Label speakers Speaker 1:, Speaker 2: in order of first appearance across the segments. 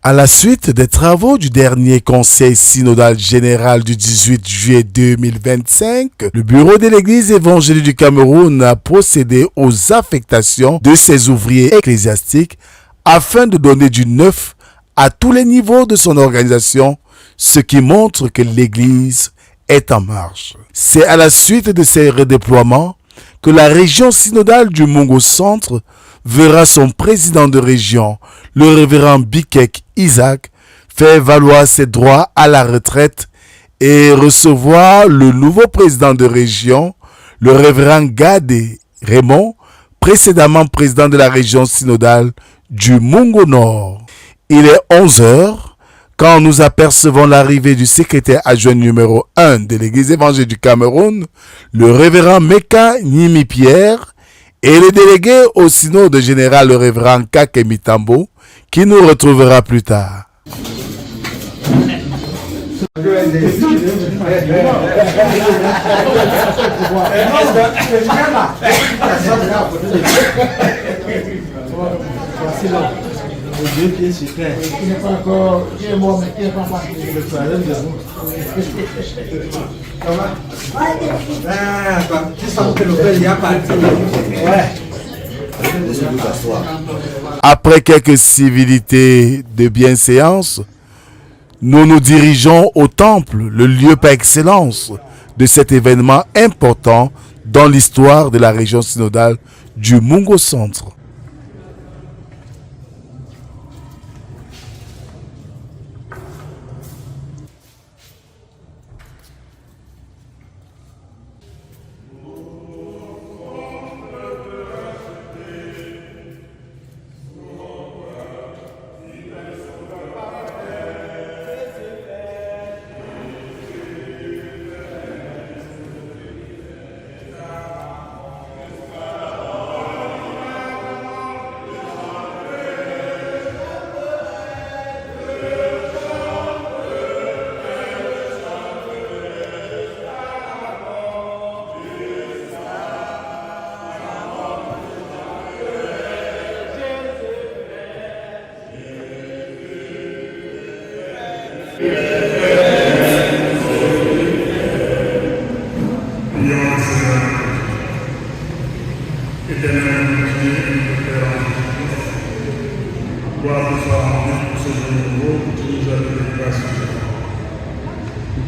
Speaker 1: À la suite des travaux du dernier Conseil synodal général du 18 juillet 2025, le bureau de l'Église évangélique du Cameroun a procédé aux affectations de ses ouvriers ecclésiastiques afin de donner du neuf à tous les niveaux de son organisation, ce qui montre que l'Église est en marche. C'est à la suite de ces redéploiements que la région synodale du Mungo Centre verra son président de région, le révérend Bikek Isaac, faire valoir ses droits à la retraite et recevoir le nouveau président de région, le révérend Gadé Raymond, précédemment président de la région synodale du Mungo Nord. Il est 11 heures quand nous apercevons l'arrivée du secrétaire adjoint numéro 1 de l'Église évangélique du Cameroun, le révérend Meka Nimi Pierre, et le délégué au synode général, le révérend Kake Mitambo, qui nous retrouvera plus tard.
Speaker 2: Qui n'est pas encore, qui est mort, mais qui n'est pas parti.
Speaker 1: Après quelques civilités de bienséance, nous nous dirigeons au temple, le lieu par excellence de cet événement important dans l'histoire de la région synodale du Mungo Centre.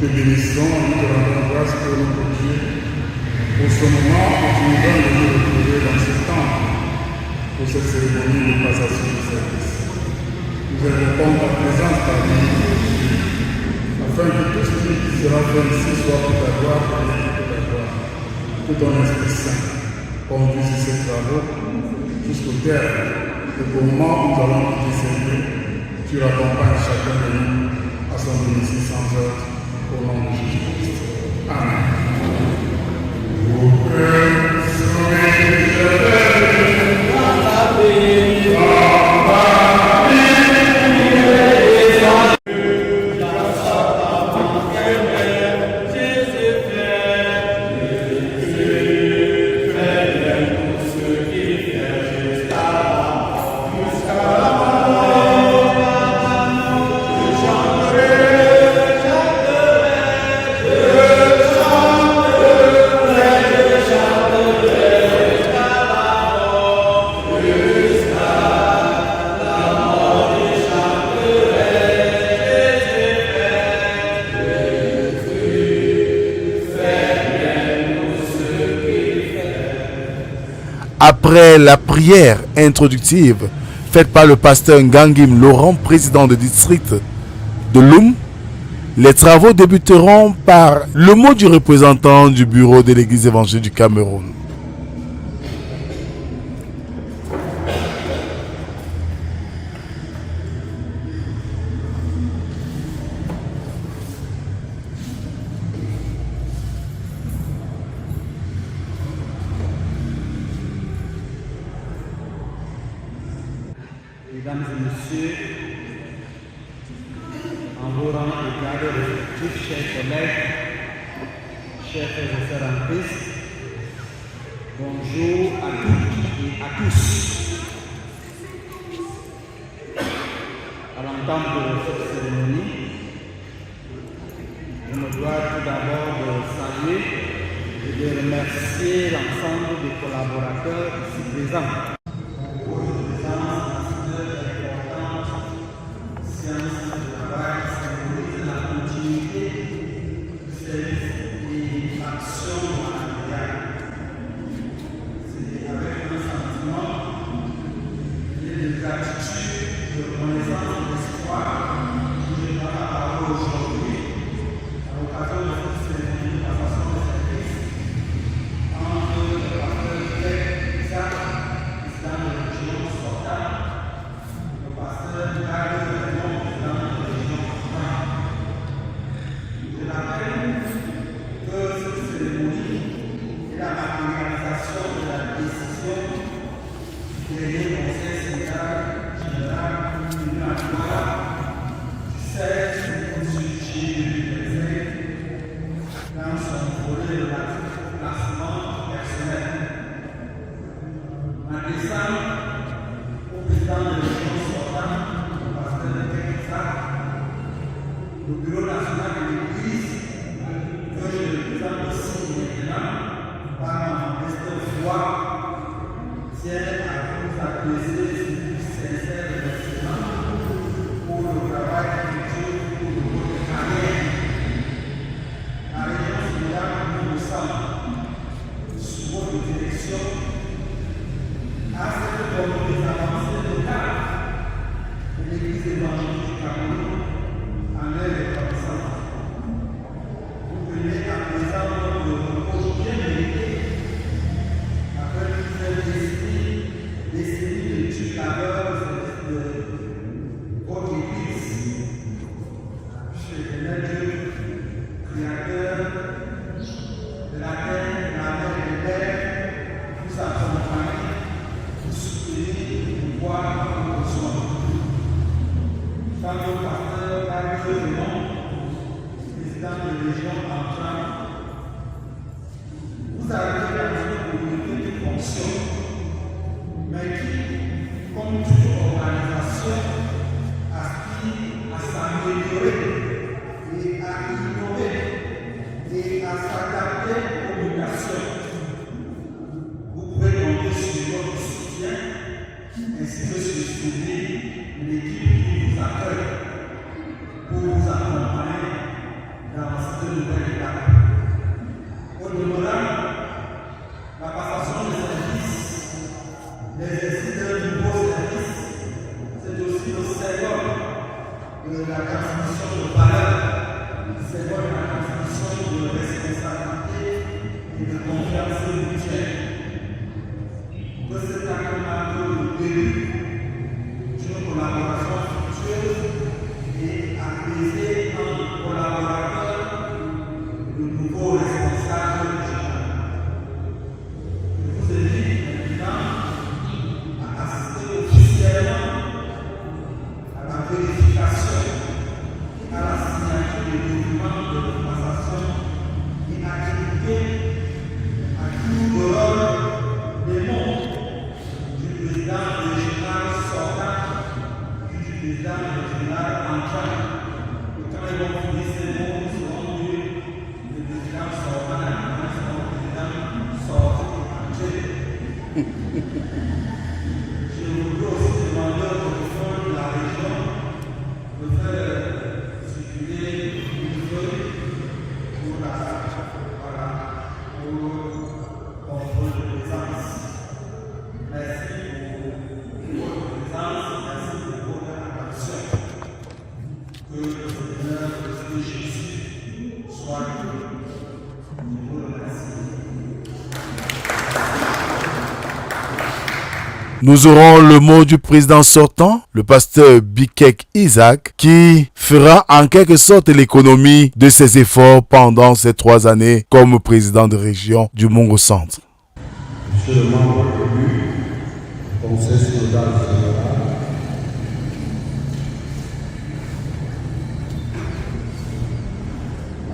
Speaker 3: Nous te bénissons et nous te rendons grâce pour notre Dieu, pour ce moment où tu nous donnes de nous retrouver dans ce temps, pour cette cérémonie de passation de service. Nous invoquons ta présence parmi nous, afin que tout ce qui sera fait ici soit pour ta gloire et pour ta gloire. Que ton Esprit Saint conduise ces travaux jusqu'au terme, et qu'au moment où nous allons quitter ces lieux, tu raccompagnes chacun de nous à son domicile sans heurts. Au nom de Jésus-Christ. Amen.
Speaker 1: Après la prière introductive faite par le pasteur Ngangim Laurent, président de district de Loum, les travaux débuteront par le mot du représentant du bureau de l'Église évangélique du Cameroun.
Speaker 4: Mesdames et messieurs, en vos rangs et cadres respectifs, chers collègues, chers frères et sœurs en Christ, bonjour à toutes et à tous. À l'entendre l'entente de cette cérémonie, je me dois tout d'abord de saluer et de remercier l'ensemble des collaborateurs ici présents. Le Bureau national de l'Église, que je représente ici maintenant, par ma modeste foi, tient à vous adresser ce plus sincère remerciement pour le travail effectué pour votre carrière. La région Sénégal, nous le sommes, sous votre direction, a cette bonne des avancées locales de l'Église évangélique du Cameroun. En l'air de connaissance. Vous venez à présent de repos bien mérité, après une décennie d'études labeur de votre Église. Chez Dieu, Créateur de la terre, de la mer et de l'air, vous accompagnez, vous soutenez, vous voir vos besoins. Quand vos pasteurs parlent de nom, président de région entrant, vous arrivez dans une communauté qui fonctionne, mais qui, comme toute organisation, aspire à s'améliorer et à innover et à s'adapter aux communications. Vous pouvez compter sur votre soutien ainsi que sur le soutien de l'équipe qui vous accueille pour vous accompagner dans cette nouvelle étape. Au demeurant, la passation des services, l'exercice d'un nouveau service, c'est aussi le symbole de la transmission de valeurs, le symbole de la transmission de responsabilité et de confiance mutuelle. Que cet acte marque le début d'une collaboration fructueuse et apaisée entre collaborateurs et le nouveau responsable régional. Je vous invite maintenant à assister officiellement à la vérification et à la signature des documents de passation et activité à tout le rôle des membres du président régional sortant et du président régional entrant. Et quand ils vont finir ces mots, ils seront vus le président sortant et le président sortant et entré. Je voudrais aussi demander au président de la région de faire circuler une feuille pour contrôle de présence. Merci pour votre présence, merci pour votre attention. Que le Seigneur de Jésus soit avec vous. Je vous remercie.
Speaker 1: Nous aurons le mot du président sortant, le pasteur Bikek Isaac, qui fera en quelque sorte l'économie de ses efforts pendant ces 3 années comme président de région du Mongo-Centre.
Speaker 5: Monsieur le membre élu du Conseil synodal général,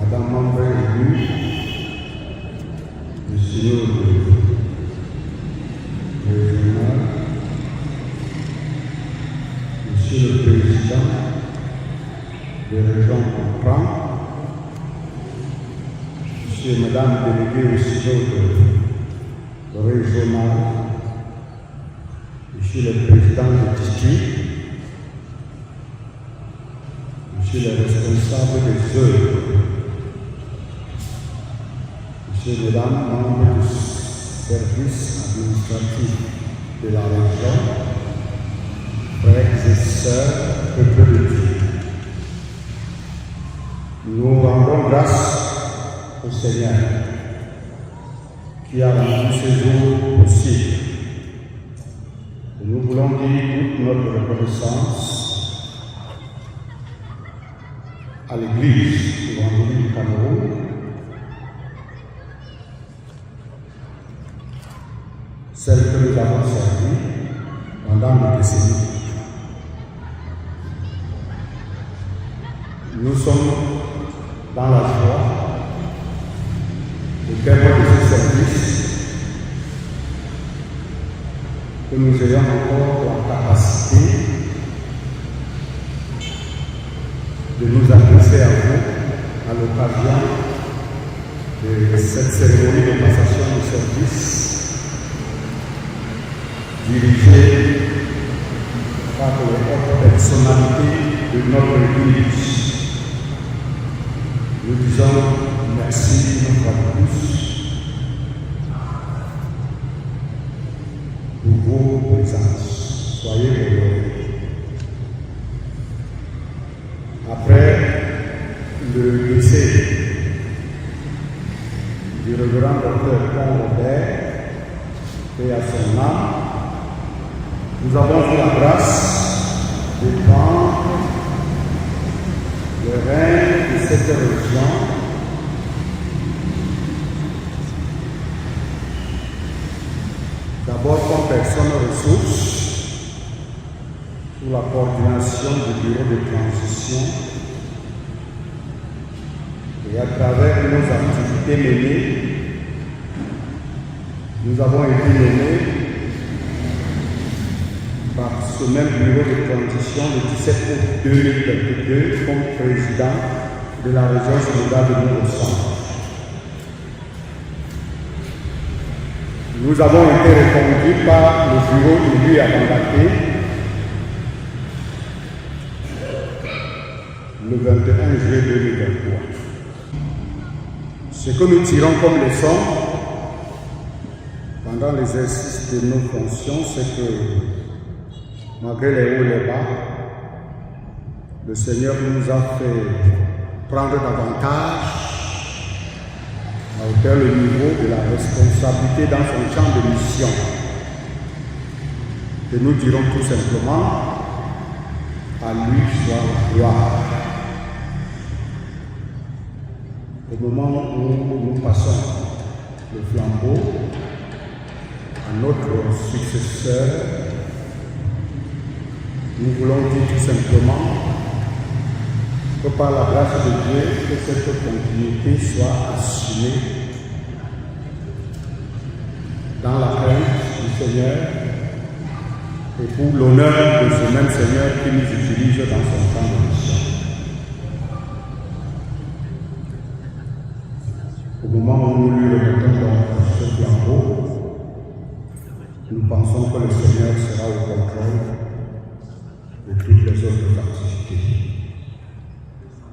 Speaker 5: Madame membre élu, Monsieur le régional, Monsieur le Président, des régions qu'on prend, Monsieur et Madame délégués au synode régional, Monsieur le président du district, Monsieur le responsable des œuvres, Monsieur et Mesdames membres du service administratif de la région, frères et sœurs, peuple de Dieu. Nous rendons grâce au Seigneur qui a rendu ce jour possible. Et nous voulons dire toute notre reconnaissance à l'Église évangélique du Cameroun, celle que nous avons servie pendant des décennies. Nous sommes dans la joie au terme de ce service que nous ayons encore la capacité de nous adresser à vous à l'occasion de cette cérémonie de passation de service dirigée par les hautes personnalités de notre Église. Nous disons merci une fois de plus pour vos présences. Soyez heureux. Après le décès du révérend docteur Paul Robert et à son âme, nous avons eu la grâce de prendre le règne de cette région d'abord comme personne ressource sous la coordination du bureau de transition et à travers nos activités menées, nous avons été nommés par ce même bureau de transition le 17 août 2022 comme président de la région synodale de Nord-Centre. Nous avons été reconduits par le bureau élu à Bangaté le 21 juillet 2023. Ce que nous tirons comme leçon pendant l'exercice de nos fonctions, c'est que malgré les hauts et les bas, le Seigneur nous a fait prendre davantage à hauteur le niveau de la responsabilité dans son champ de mission. Et nous dirons tout simplement, à lui soit la gloire. Au moment où nous passons le flambeau à notre successeur, nous voulons dire tout simplement que par la grâce de Dieu, que cette continuité soit assumée dans la crainte du Seigneur et pour l'honneur de ce même Seigneur qui nous utilise dans son temps de mission. Au moment où nous lui remettons donc ce flambeau, nous pensons que le Seigneur sera au contrôle de toutes les autres activités.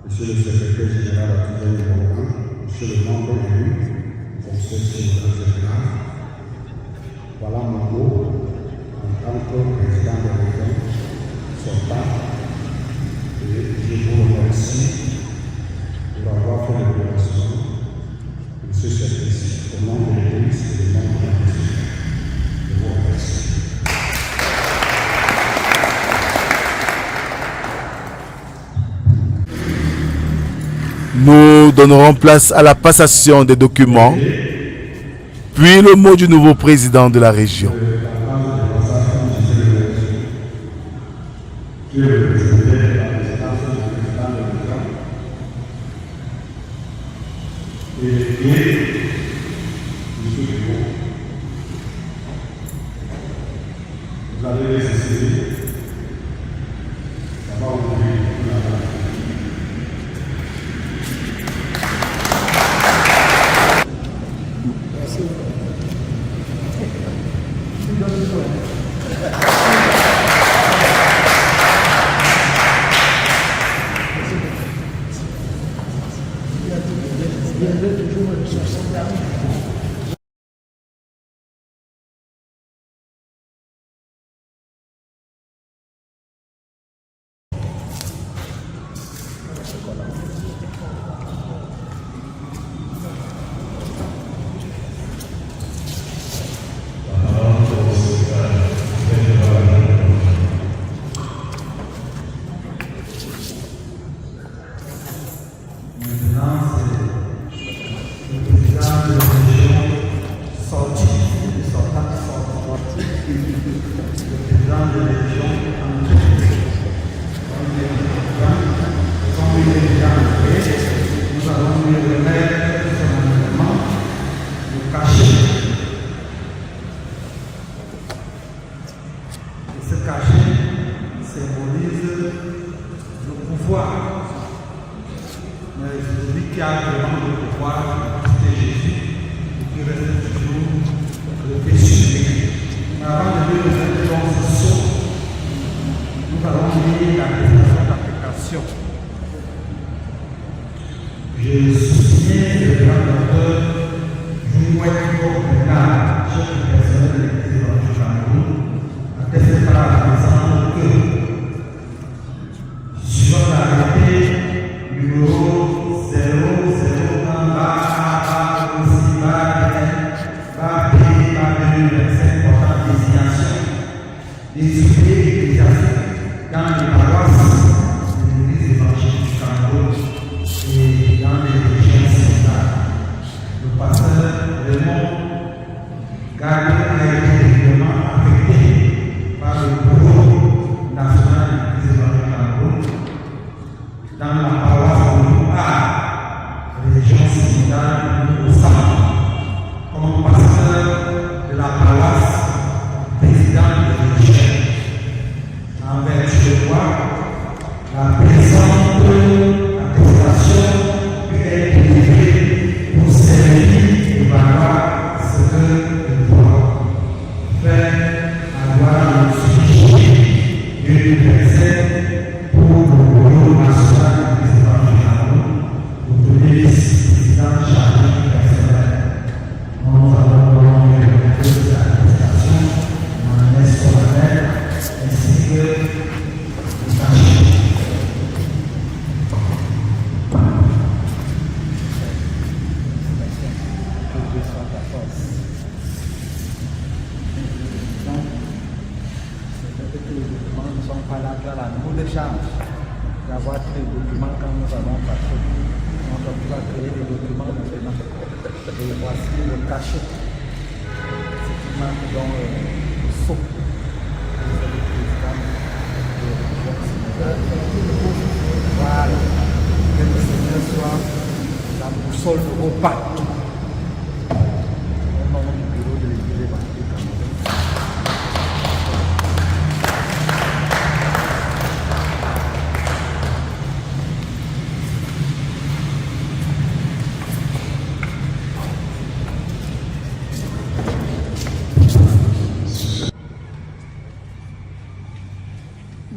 Speaker 5: Monsieur le secrétaire général adjoint numéro 1, monsieur le membre élu du conseil synodal général, voilà mon mot en tant que président de la région sortant et je vous remercie pour avoir fait le déplacement de ce service au nom de l'Église et des membres de la République. Je vous remercie.
Speaker 1: Nous donnerons place à la passation des documents, puis le mot du nouveau président de la région.
Speaker 5: Vous allez les essayer. Ça va ouvrir la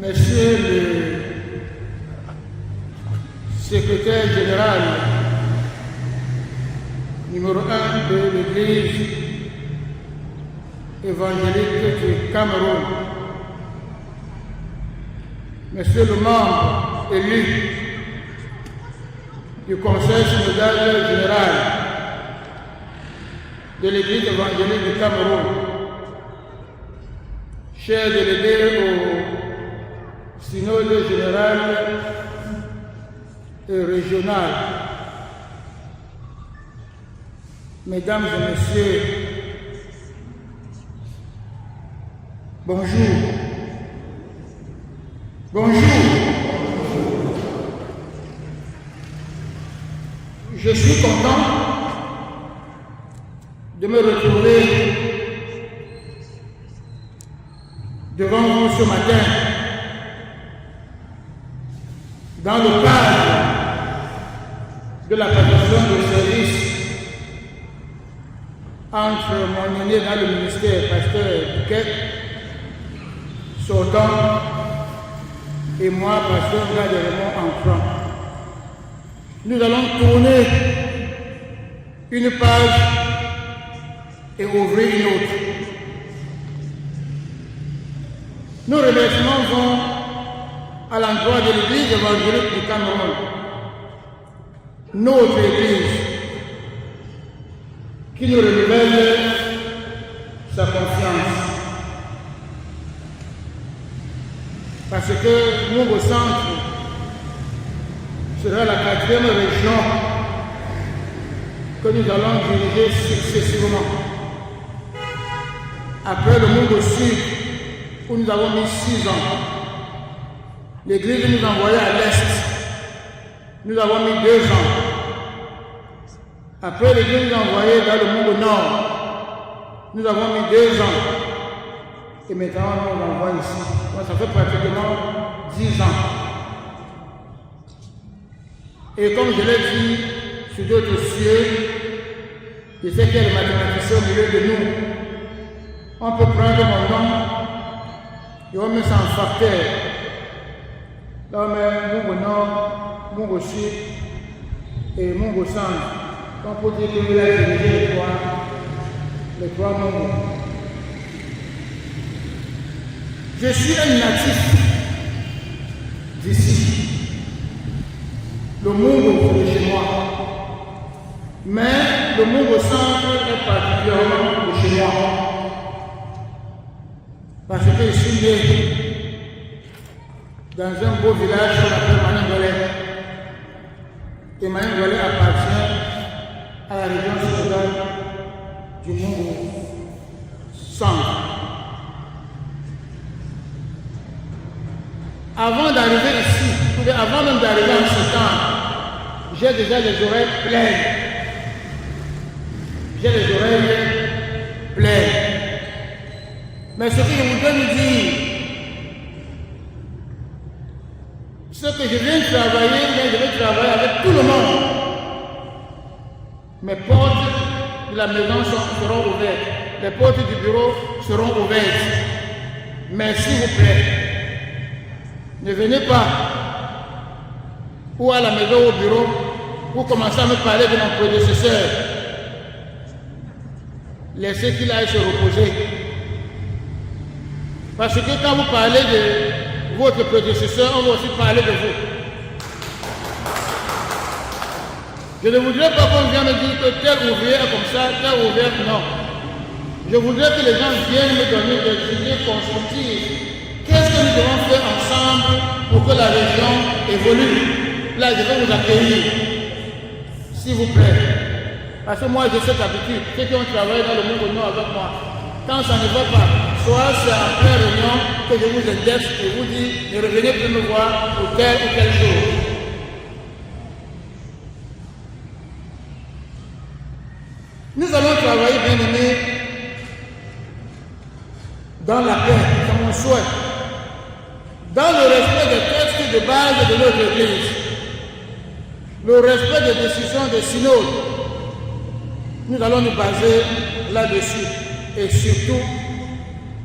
Speaker 2: Monsieur le secrétaire général numéro 1 de l'Église évangélique du Cameroun, Monsieur le membre élu du Conseil synodal général de l'Église évangélique du Cameroun, chers délégués au synode général et régional, mesdames et messieurs, bonjour. Bonjour. Je suis content de me retrouver devant vous ce matin dans le cadre de la passation de service entre mon aîné dans le ministère, pasteur Bouquet, sortant, et moi, pasteur Vlad Raymond, entrant. Nous allons tourner une page et ouvrir une autre. Nos remerciements vont à l'endroit de l'Église évangélique du Cameroun, notre Église, qui nous renouvelle sa confiance. Parce que Mungo Centre sera la 4e région que nous allons diriger successivement. Après le Mungo Sud, où nous avons mis 6 ans, l'Église nous envoyait à l'Est, nous avons mis 2 ans. Après l'Église nous envoyait dans le Mungo Nord, nous avons mis 2 ans. Et maintenant, on l'envoie ici. Donc, ça fait pratiquement 10 ans. Et comme je l'ai dit sur d'autres cieux, je sais qu'il y a des mathématiciens au milieu de nous. On peut prendre mon nom et on met ça en facteur. Là, on met Mungo Nord, Mungo Sud et Mungo Centre. On peut dire que nous avons dirigé les trois Mungo. Je suis un natif d'ici. Le Mungo est chez moi. Mais le Mungo Centre est particulièrement de chez moi. Parce que je suis né dans un beau village qu'on appelle Maningolais. Et Maningolais appartient à la région sud-ouest du Mungo Centre. Avant d'arriver ici, avant même d'arriver en septembre, j'ai déjà les oreilles pleines. J'ai les oreilles pleines. Mais ce que je voudrais vous dire, c'est que je viens travailler, mais je vais travailler avec tout le monde. Mes portes de la maison seront ouvertes. Les portes du bureau seront ouvertes. Mais s'il vous plaît, ne venez pas ou à la maison ou au bureau pour commencer à me parler de mon prédécesseur. Laissez qu'il aille se reposer. Parce que quand vous parlez de votre prédécesseur, on va aussi parler de vous. Je ne voudrais pas qu'on vienne me dire que tel ouvrier est comme ça, tel ouvrier non. Je voudrais que les gens viennent me donner des idées constructives. Qu'est-ce que nous devons faire ensemble pour que la région évolue? Là, je vais vous accueillir, s'il vous plaît. Parce que moi, j'ai cette habitude. Ceux qui ont travaillé dans le Mungo Nord avec moi, quand ça ne va pas, soit c'est en pleine réunion que je vous indexe et vous dis, ne revenez plus me voir pour telle ou telle chose. Nous allons travailler, bien aimés, dans la paix, c'est mon souhait. Dans le respect des textes de base de notre Église, le respect des décisions des synodes, nous allons nous baser là-dessus. Et surtout,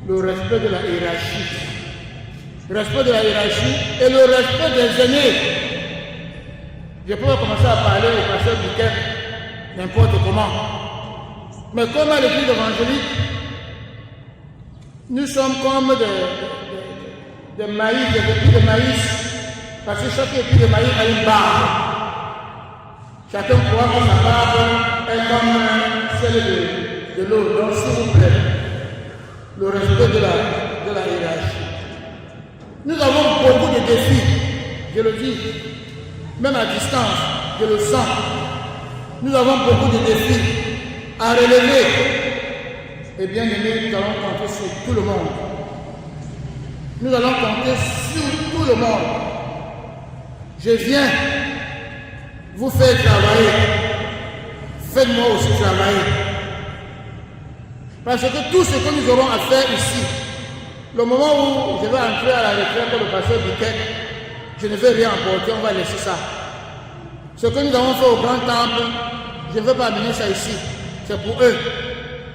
Speaker 2: le respect de la hiérarchie. Le respect de la hiérarchie et le respect des aînés. Je peux commencer à parler au pasteur Bouquet n'importe comment. Mais comme à l'église évangélique, nous sommes comme des maïs, des épis de maïs, parce que chaque épi de maïs a une barbe. Chacun croit que sa barbe est comme celle de l'eau. Donc, s'il vous plaît, le respect de la hiérarchie. Nous avons beaucoup de défis, je le dis, même à distance, je le sens. Nous avons beaucoup de défis à relever. Et bien aimé, nous allons compter sur tout le monde. Nous allons compter sur tout le monde. Je viens vous faire travailler. Faites-moi aussi travailler. Parce que tout ce que nous aurons à faire ici, le moment où je vais entrer à la retraite pour le pasteur Bouquet, je ne vais rien apporter, on va laisser ça. Ce que nous avons fait au grand temple, je ne veux pas amener ça ici. C'est pour eux.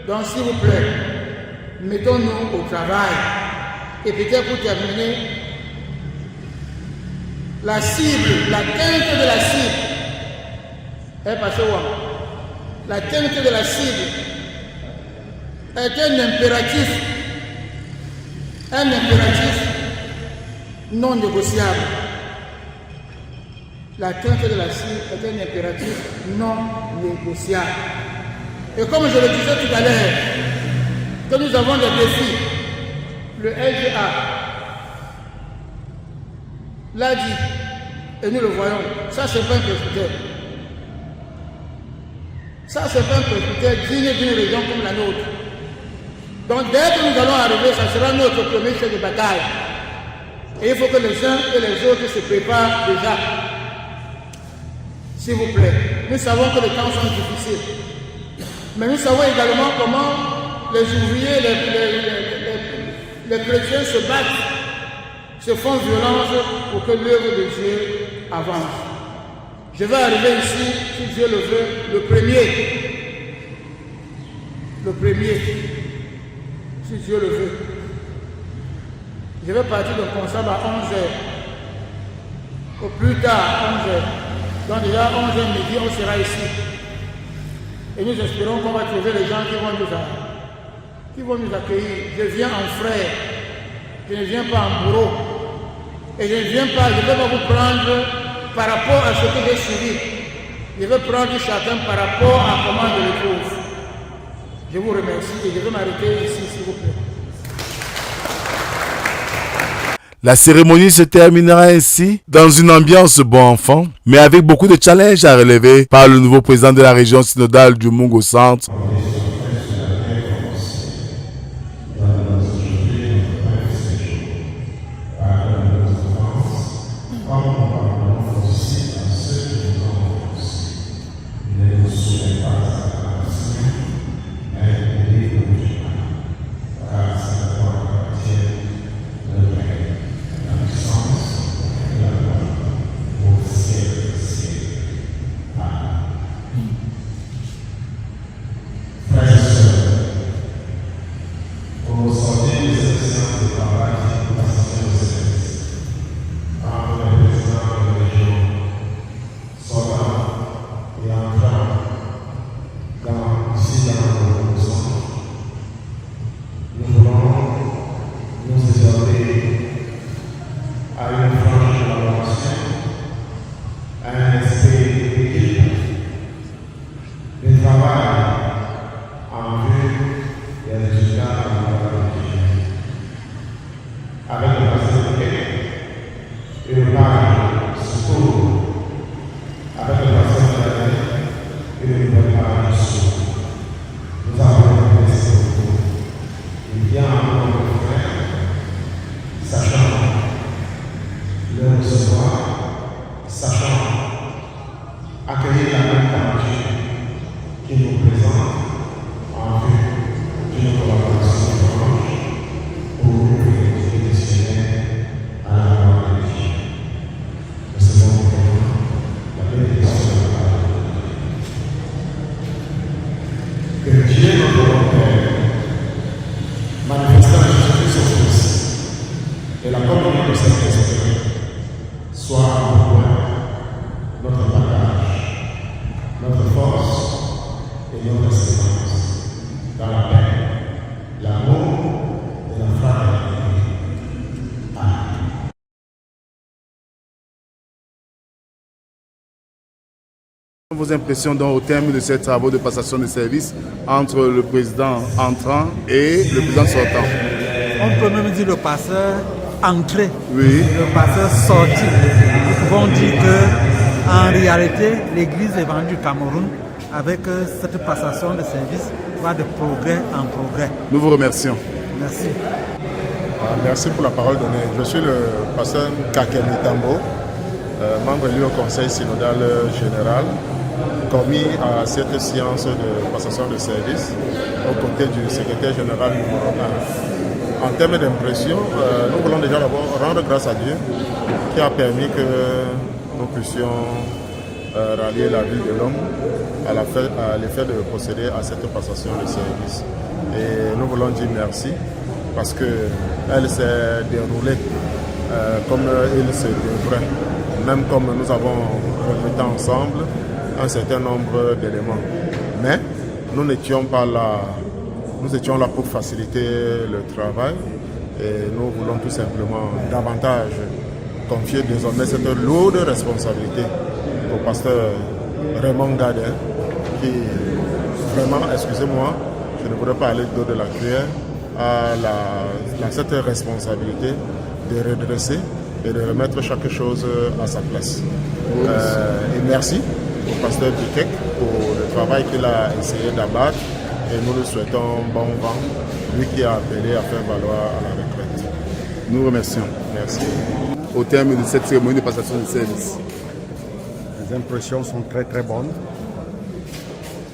Speaker 2: Donc s'il vous plaît, mettons-nous au travail. Et peut-être pour terminer, la cible, la teinte de la cible, la teinte de la cible est un impératif non négociable. La teinte de la cible est un impératif non négociable. Et comme je le disais tout à l'heure, que nous avons des défis, le LGA l'a dit, et nous le voyons, ça c'est pas un presbytère. Ça c'est pas un presbytère digne d'une région comme la nôtre. Donc dès que nous allons arriver, ça sera notre premier chef de bataille. Et il faut que les uns et les autres se préparent déjà. S'il vous plaît. Nous savons que les temps sont difficiles. Mais nous savons également comment les ouvriers, les chrétiens se battent, se font violence pour que l'œuvre de Dieu avance. Je vais arriver ici, si Dieu le veut, le premier. Le premier. Si Dieu le veut. Je vais partir de Consab à 11h. Au plus tard, 11h. Donc déjà, 11h midi, on sera ici. Et nous espérons qu'on va trouver les gens qui vont nous accueillir. Je viens en frère. Je ne viens pas en bourreau. Et je ne viens pas, je ne vais pas vous prendre par rapport à ce que j'ai suivi. Je vais prendre chacun par rapport à comment je le trouve. Je vous remercie et je vais m'arrêter ici, s'il vous plaît.
Speaker 1: La cérémonie se terminera ainsi dans une ambiance bon enfant, mais avec beaucoup de challenges à relever par le nouveau président de la région synodale du Mungo Centre. Vos impressions donc, au terme de ces travaux de passation de service entre le président entrant et le président sortant?
Speaker 6: On peut même dire le passeur entré,
Speaker 1: oui.
Speaker 6: Le passeur sorti. Nous pouvons dire qu'en réalité, l'Église évangélique du Cameroun, avec cette passation de service, va de progrès en progrès.
Speaker 1: Nous vous remercions.
Speaker 6: Merci.
Speaker 7: Merci pour la parole donnée. Je suis le pasteur Kakemi Tambo, membre élu au Conseil synodal général, commis à cette séance de passation de service aux côtés du secrétaire général numéro 1. En termes d'impression, nous voulons déjà d'abord rendre grâce à Dieu qui a permis que nous puissions rallier la ville de l'homme à l'effet de procéder à cette passation de service. Et nous voulons dire merci parce qu'elle s'est déroulée comme il se devrait, même comme nous avons recruté ensemble un certain nombre d'éléments. Mais nous étions là pour faciliter le travail et nous voulons tout simplement davantage confier désormais cette lourde responsabilité au pasteur Raymond Gadin qui vraiment, excusez-moi, je ne voudrais pas aller d'eau de la cuillère, a cette responsabilité de redresser et de remettre chaque chose à sa place. Et merci au pasteur Bikek pour le travail qu'il a essayé d'abattre et nous lui souhaitons bon vent, lui qui a appelé à faire valoir à la retraite.
Speaker 1: Nous remercions.
Speaker 7: Merci.
Speaker 1: Au terme de cette cérémonie de passation de service.
Speaker 5: Les impressions sont très très bonnes.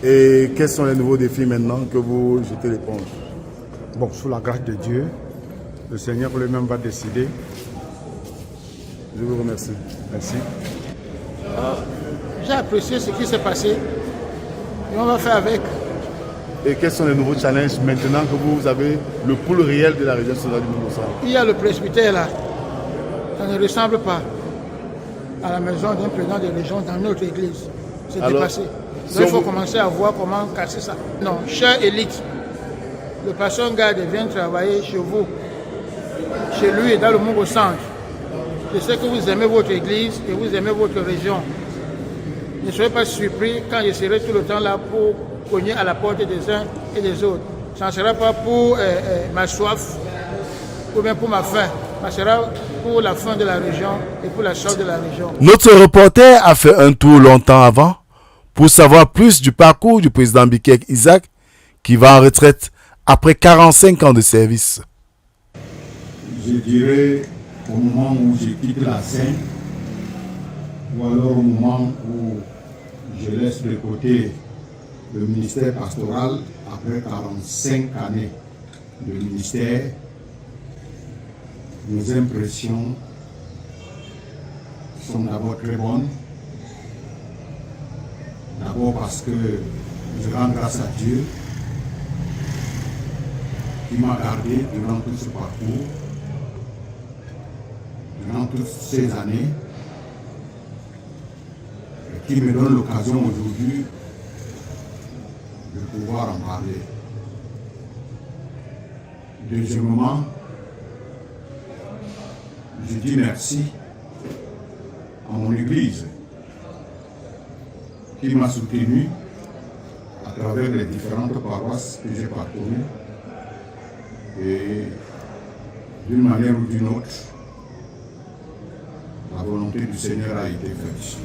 Speaker 1: Et quels sont les nouveaux défis maintenant que vous jetez l'éponge?
Speaker 5: Bon, sous la grâce de Dieu, le Seigneur lui-même va décider.
Speaker 1: Je vous remercie.
Speaker 5: Merci.
Speaker 2: J'ai apprécié ce qui s'est passé et on va faire avec.
Speaker 1: Et quels sont les nouveaux challenges maintenant que vous avez le pouls réel de la région synodale du Nouveau-Centre?
Speaker 2: Il y a le presbytère là. Ça ne ressemble pas à la maison d'un président de région dans notre église. C'est dépassé. Donc il faut commencer à voir comment casser ça. Non, chère élite, le pasteur Garde vient travailler chez vous, chez lui et dans le monde au centre. Je sais que vous aimez votre église et vous aimez votre région. Ne soyez pas surpris quand je serai tout le temps là pour cogner à la porte des uns et des autres. Ça ne sera pas pour ma soif ou bien pour ma faim. Ça sera pour la faim de la région et pour la soif de la région.
Speaker 1: Notre reporter a fait un tour longtemps avant pour savoir plus du parcours du président Bikek Isaac qui va en retraite après 45 ans de service.
Speaker 5: Je dirais au moment où je quitte la scène, ou alors au moment où je laisse de côté le ministère pastoral après 45 années de ministère, nos impressions sont d'abord très bonnes. D'abord parce que je rends grâce à Dieu qui m'a gardé durant tout ce parcours, durant toutes ces années, et qui me donne l'occasion aujourd'hui de pouvoir en parler. Deuxièmement, je dis merci à mon Église qui m'a soutenu à travers les différentes paroisses que j'ai parcourues et d'une manière ou d'une autre, la volonté du Seigneur a été faite.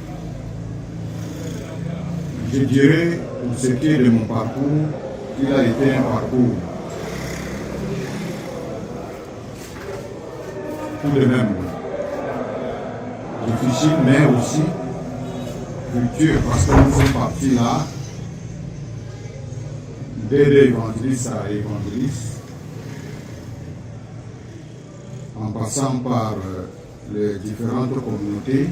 Speaker 5: Je dirais, pour ce qui est de mon parcours, qu'il a été un parcours tout de même difficile, mais aussi fructueux, parce que nous sommes partis là, d'aider évangéliste à évangéliste, en passant par les différentes communautés.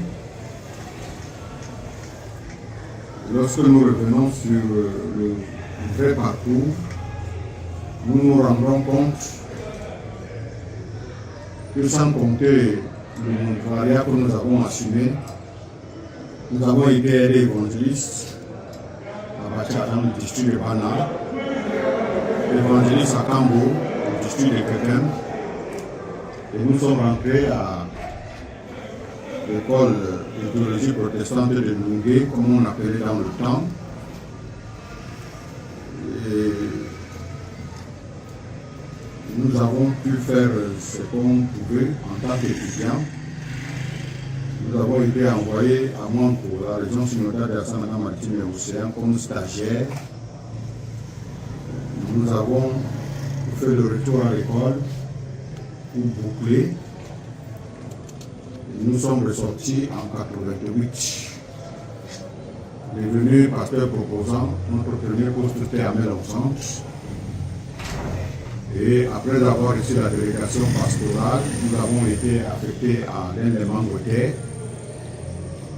Speaker 5: Lorsque nous revenons sur le vrai parcours, nous nous rendons compte que sans compter le volontariat que nous avons assumé, nous avons été aidés évangélistes à Bacha dans le district de Bana, évangélistes à Kambo, au district de Kekem, et nous sommes rentrés à l'école de théologie protestante de Nungé, comme on appelait dans le temps. Et nous avons pu faire ce qu'on pouvait en tant qu'étudiants. Nous avons été envoyés à Manko, la région synodale de la Sanana Maritime et Océan, comme stagiaires. Nous avons fait le retour à l'école pour boucler. Nous sommes ressortis en 88. Devenu pasteur proposant, notre premier poste était à Mel au centre. Et après avoir reçu la délégation pastorale, nous avons été affectés à l'Inde-Mangoté.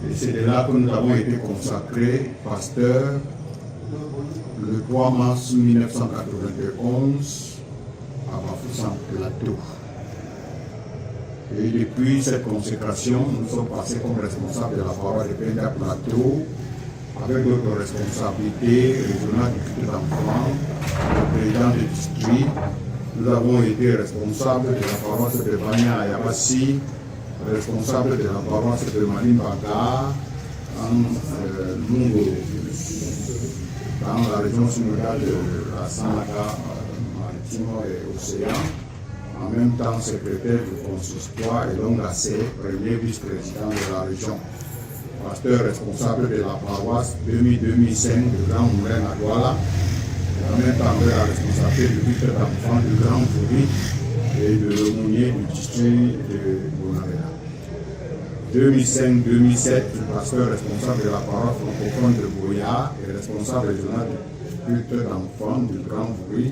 Speaker 5: Et c'est de là que nous avons été consacrés pasteurs le 3 mars 1991 à Bafoussam Plateau. Et depuis cette consécration, nous sommes passés comme responsables de la paroisse de Penda Plateau, avec d'autres responsabilités régionales du culte d'enfants, le président du district. Nous avons été responsables de la paroisse de Banya Ayabassi, responsables de la paroisse de Malimbaga, en Lungo, dans la région synodale de la Sanaka, maritime et océan. En même temps, secrétaire du consistoire et Longassé, premier vice-président de la région. Pasteur responsable de la paroisse 2000-2005 de Grand Moulin à Douala. En même temps, la responsabilité du culte d'enfants du Grand Fouri et de l'aumônier du district de Bonavera. 2005-2007, pasteur responsable de la paroisse francophone de Boya et responsable régional du culte d'enfants du Grand Fouri.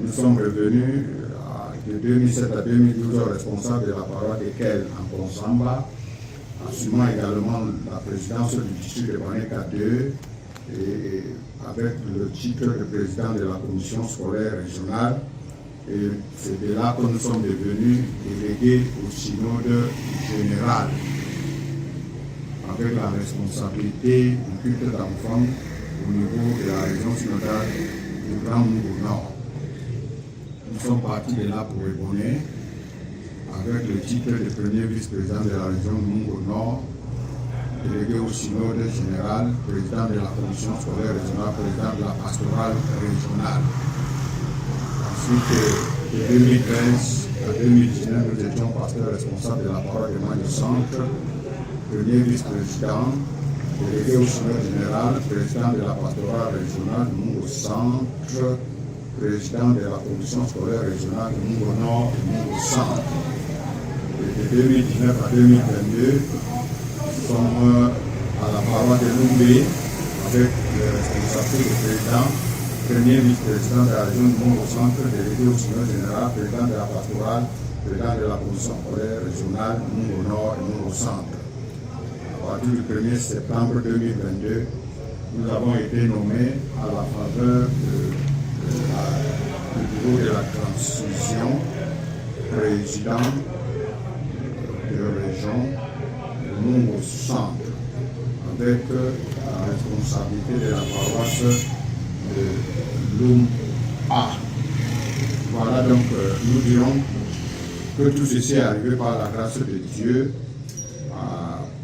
Speaker 5: Nous sommes revenus de 2007 à 2012 responsable de la paroisse de Kel en Consamba, assumant également la présidence du district de Baneka 2 et avec le titre de président de la commission scolaire régionale. Et c'est de là que nous sommes devenus délégués au synode général, avec la responsabilité du culte d'enfants au niveau de la région synodale du Grand Mungo Nord. Nous sommes partis de là pour Ebonné, avec le titre de premier vice-président de la région du Mungo Nord, délégué au synode général, président de la commission scolaire régionale, président de la pastorale régionale. Ensuite, de 2013 à 2019, nous étions pasteurs responsables de la parole de Mali Centre, premier vice-président, délégué au synode général, président de la pastorale régionale du Mungo Centre, président de la commission scolaire régionale du Mungo Nord et Mungo Centre. Et de 2019 à 2022, nous sommes à la paroisse de Lumbé avec le responsable du président, premier vice-président de la région du Mungo Centre, délégué au synode général, président de la pastorale, président de la commission scolaire régionale du Mungo Nord et Mungo Centre. À partir du 1er septembre 2022, nous avons été nommés à la faveur du bureau de la transition, président de la région du Mungo Centre, avec la responsabilité de la paroisse de Lum'a. Voilà donc, nous dirons que tout ceci est arrivé par la grâce de Dieu,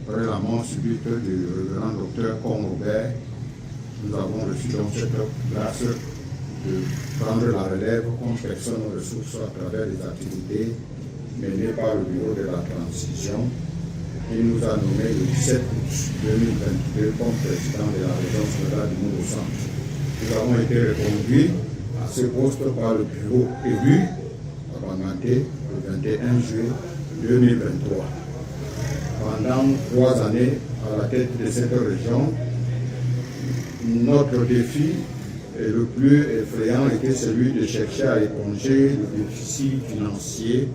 Speaker 5: après la mort subite du révérend docteur Kong Robert. Nous avons reçu donc cette grâce de prendre la relève comme personne ressource à travers les activités menées par le bureau de la transition. Il nous a nommé le 17 août 2022 comme président de la région synodale du Mungo Centre. Nous avons été reconduits à ce poste par le bureau élu à Banganté le 21 juillet 2023. Pendant 3 années à la tête de cette région, notre défi et le plus effrayant était celui de chercher à éponger le déficit financier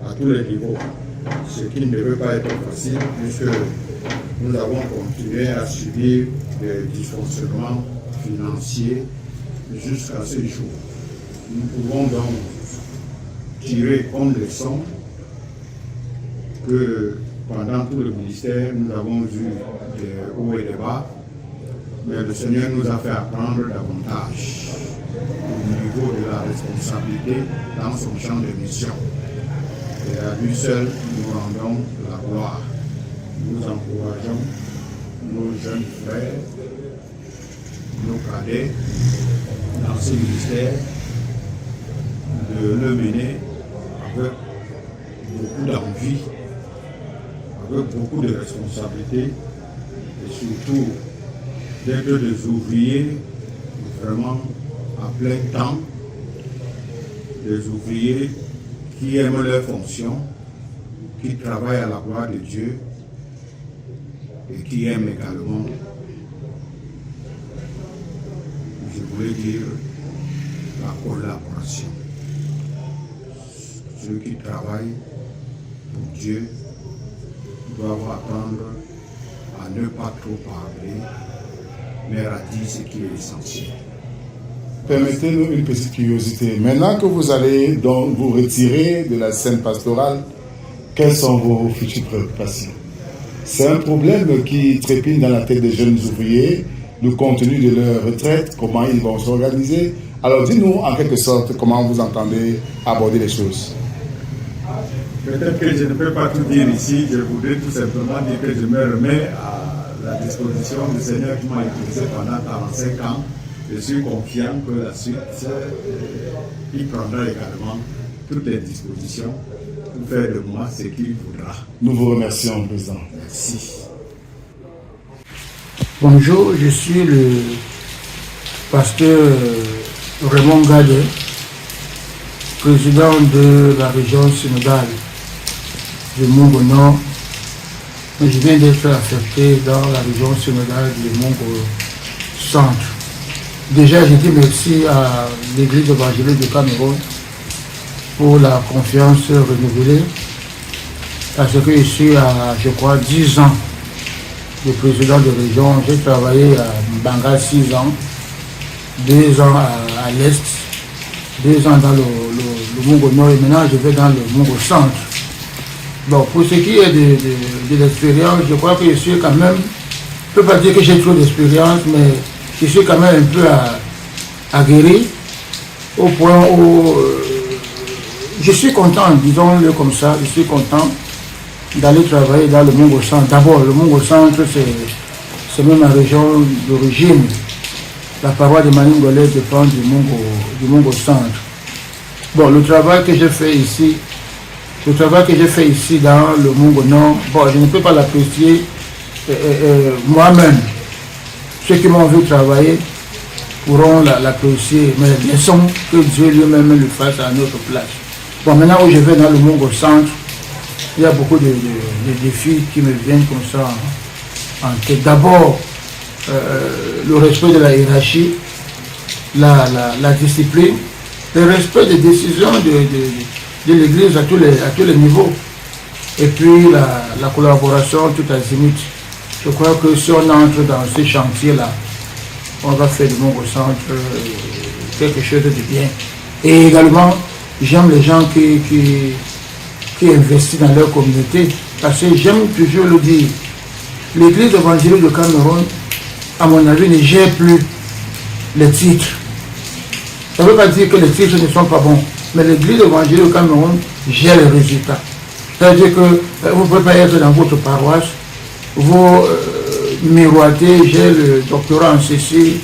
Speaker 5: à tous les niveaux, ce qui ne devait pas être facile puisque nous avons continué à subir des dysfonctionnements financiers jusqu'à ce jour. Nous pouvons donc tirer comme leçon que pendant tout le ministère, nous avons eu des hauts et des bas, mais le Seigneur nous a fait apprendre davantage au niveau de la responsabilité dans son champ de mission. Et à lui seul, nous rendons la gloire. Nous encourageons nos jeunes frères, nos cadets dans ce ministère de le mener avec beaucoup d'envie, avec beaucoup de responsabilités et surtout d'être des ouvriers vraiment à plein temps, des ouvriers qui aiment leur fonction, qui travaillent à la gloire de Dieu et qui aiment également, je voulais dire, la collaboration. Ceux qui travaillent pour Dieu doivent apprendre à ne pas trop parler,
Speaker 8: mais radie ce qui est essentiel.
Speaker 1: Permettez-nous une petite curiosité. Maintenant que vous allez donc vous retirer de la scène pastorale, quelles sont vos futures préoccupations? C'est un problème qui trépigne dans la tête des jeunes ouvriers, le contenu de leur retraite, comment ils vont s'organiser. Alors dites-nous en quelque sorte comment vous entendez aborder les choses.
Speaker 8: Peut-être que je ne peux pas tout dire ici, je voudrais tout simplement dire que je me remets à la disposition du Seigneur qui m'a utilisé pendant 45 ans. Je suis confiant que la suite, il prendra également toutes les dispositions pour faire de moi ce qu'il voudra.
Speaker 1: Nous vous remercions, Président.
Speaker 8: Merci.
Speaker 2: Bonjour, je suis le pasteur Raymond Gadet, président de la région synodale du Mungo Nord. Je viens d'être affecté dans la région synodale du Mungo Centre. Déjà, je dis merci à l'Église évangélique du Cameroun pour la confiance renouvelée, parce que je suis à, je crois, 10 ans de président de région. J'ai travaillé à Mbanga 6 ans, 2 ans à l'Est, 2 ans dans le Mungo Nord et maintenant je vais dans le Mungo Centre. Bon, pour ce qui est de l'expérience, je crois que je suis quand même, je ne peux pas dire que j'ai trop d'expérience, mais je suis quand même un peu aguerri au point où je suis content, disons-le comme ça, je suis content d'aller travailler dans le Mungo Centre. D'abord, le Mungo Centre, c'est même ma région d'origine. La paroisse de Maningolais dépend du Mungo Centre. Bon, le travail que j'ai fait ici dans le Mungo Nord, bon, je ne peux pas l'apprécier moi-même. Ceux qui m'ont vu travailler pourront l'apprécier, mais laissons que Dieu lui-même le fasse à notre place. Bon, maintenant où je vais dans le Mungo Centre, il y a beaucoup de défis qui me viennent comme ça en tête. D'abord, le respect de la hiérarchie, la discipline, le respect des décisions de l'Église à tous les niveaux, et puis la collaboration tout azimut. Je crois que si on entre dans ces chantiers-là, on va faire du Mungo Centre quelque chose de bien. Et également, j'aime les gens qui investissent dans leur communauté, parce que j'aime toujours le dire, l'Église évangélique du Cameroun, à mon avis, ne gère plus les titres. Ça ne veut pas dire que les titres ne sont pas bons, mais l'Église évangélique du Cameroun gère les résultats. C'est-à-dire que vous ne pouvez pas être dans votre paroisse, vous miroitez, j'ai le doctorat en ceci,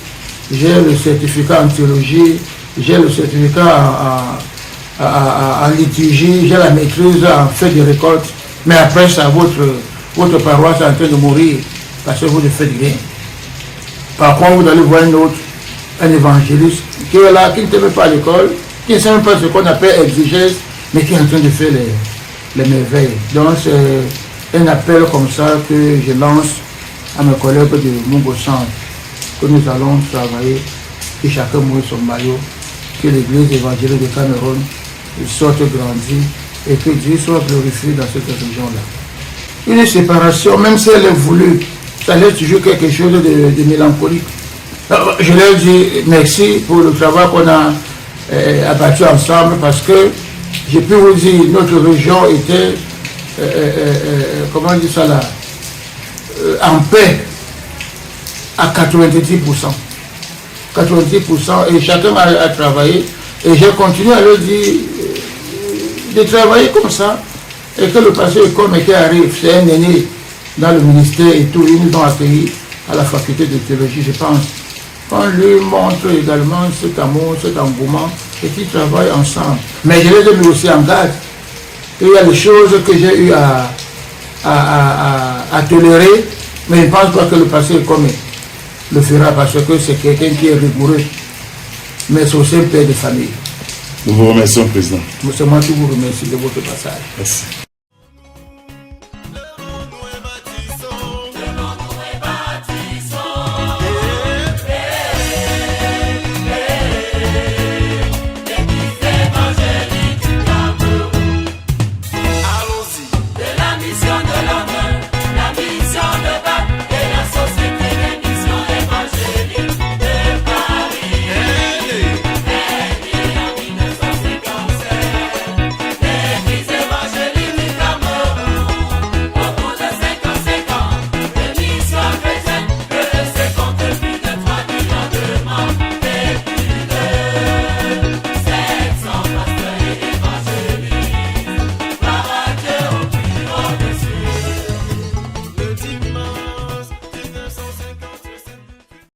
Speaker 2: j'ai le certificat en théologie, j'ai le certificat en liturgie, j'ai la maîtrise en fait de récolte, mais après ça, votre paroisse est en train de mourir parce que vous ne faites rien. Par contre, vous allez voir un évangéliste qui est là, qui ne te met pas à l'école, qui ne sait même pas ce qu'on appelle exigence, mais qui est en train de faire les merveilles. Donc c'est un appel comme ça que je lance à mes collègues de Mungo Centre, que nous allons travailler, que chacun mouille son maillot, que l'église évangélique de Cameroun sorte grandie et que Dieu soit glorifié dans cette région-là. Une séparation, même si elle est voulue, ça laisse toujours quelque chose de mélancolique. Alors, je leur dis merci pour le travail qu'on a abattu ensemble, parce que j'ai pu vous dire, notre région était, comment on dit ça là, en paix à 90%. 90% et chacun a travaillé. Et j'ai continué à leur dire de travailler comme ça. Et que le pasteur comme qui arrive, c'est un aîné dans le ministère et tout, ils nous ont accueillis à la faculté de théologie, je pense. On lui montre également cet amour, cet engouement, et qu'ils travaillent ensemble. Mais je les ai mis aussi en garde. Il y a des choses que j'ai eu à tolérer, mais je ne pense pas que le pasteur comme le fera, parce que c'est quelqu'un qui est rigoureux. Mais c'est aussi un père de famille.
Speaker 1: Nous vous remercions, Président.
Speaker 2: C'est moi qui vous remercie de votre passage.
Speaker 1: Merci.